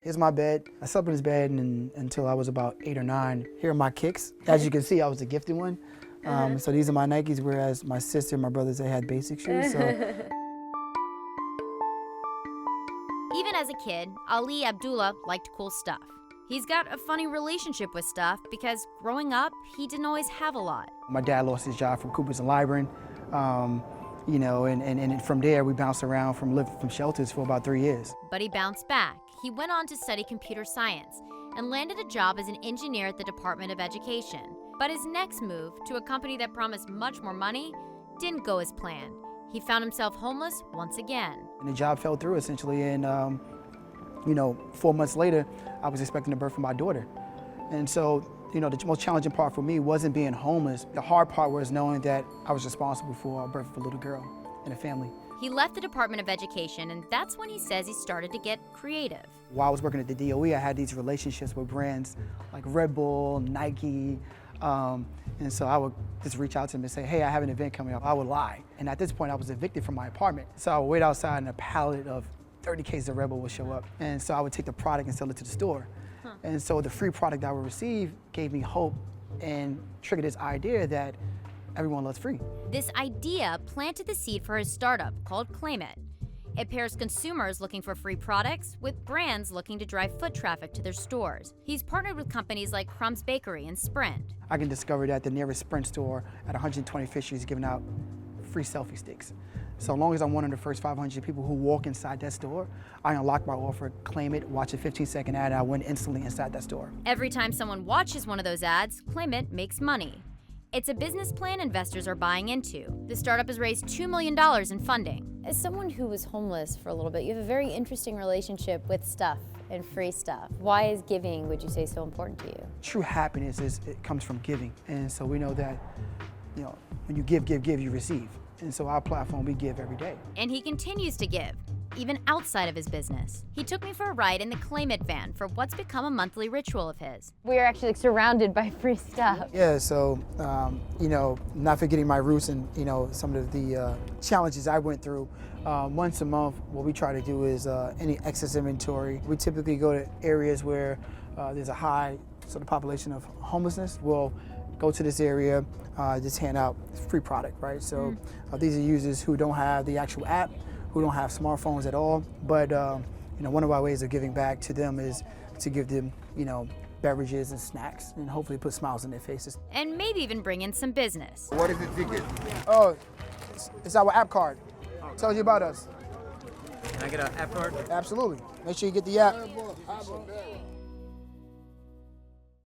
Here's my bed. I slept in this bed until I was about 8 or 9. Here are my kicks. As you can see, I was the gifted one. So these are my Nikes, whereas my sister and my brothers, they had basic shoes. So. Even as a kid, Ali Abdullah liked cool stuff. He's got a funny relationship with stuff because growing up, he didn't always have a lot. My dad lost his job from Coopers and Lybrand, and from there we bounced around from shelters for about 3 years. But he bounced back. He went on to study computer science and landed a job as an engineer at the Department of Education. But his next move to a company that promised much more money didn't go as planned. He found himself homeless once again. And the job fell through essentially, and 4 months later, I was expecting the birth of my daughter. And so, the most challenging part for me wasn't being homeless. The hard part was knowing that I was responsible for the birth of a little girl and a family. He left the Department of Education, and that's when he says he started to get creative. While I was working at the DOE, I had these relationships with brands like Red Bull, Nike, and so I would just reach out to them and say, hey, I have an event coming up. I would lie. And at this point, I was evicted from my apartment. So I would wait outside and a pallet of 30 cases of Red Bull would show up. And so I would take the product and sell it to the store. And so the free product I would receive gave me hope and triggered this idea that everyone loves free. This idea planted the seed for his startup called Claim It. It pairs consumers looking for free products with brands looking to drive foot traffic to their stores. He's partnered with companies like Crumb's Bakery and Sprint. I can discover that the nearest Sprint store at 125th Street is giving out free selfie sticks. So long as I'm one of the first 500 people who walk inside that store, I unlock my offer, claim it, watch a 15-second ad, and I win instantly inside that store. Every time someone watches one of those ads, Claim It makes money. It's a business plan investors are buying into. The startup has raised $2 million in funding. As someone who was homeless for a little bit, you have a very interesting relationship with stuff and free stuff. Why is giving, would you say, so important to you? True happiness it comes from giving. And so we know that, when you give, you receive. And so our platform, we give every day. And he continues to give, even outside of his business. He took me for a ride in the Claim It van for what's become a monthly ritual of his. We're actually surrounded by free stuff. Yeah, so, not forgetting my roots and, some of the challenges I went through. Once a month, what we try to do is any excess inventory. We typically go to areas where there's a high sort of population of homelessness. We'll go to this area, just hand out free product, right? So these are users who don't have the actual app, who don't have smartphones at all. But one of our ways of giving back to them is to give them, beverages and snacks, and hopefully put smiles on their faces. And maybe even bring in some business. What is the ticket? Oh, it's our app card. Tells you about us. Can I get an app card? Absolutely. Make sure you get the app.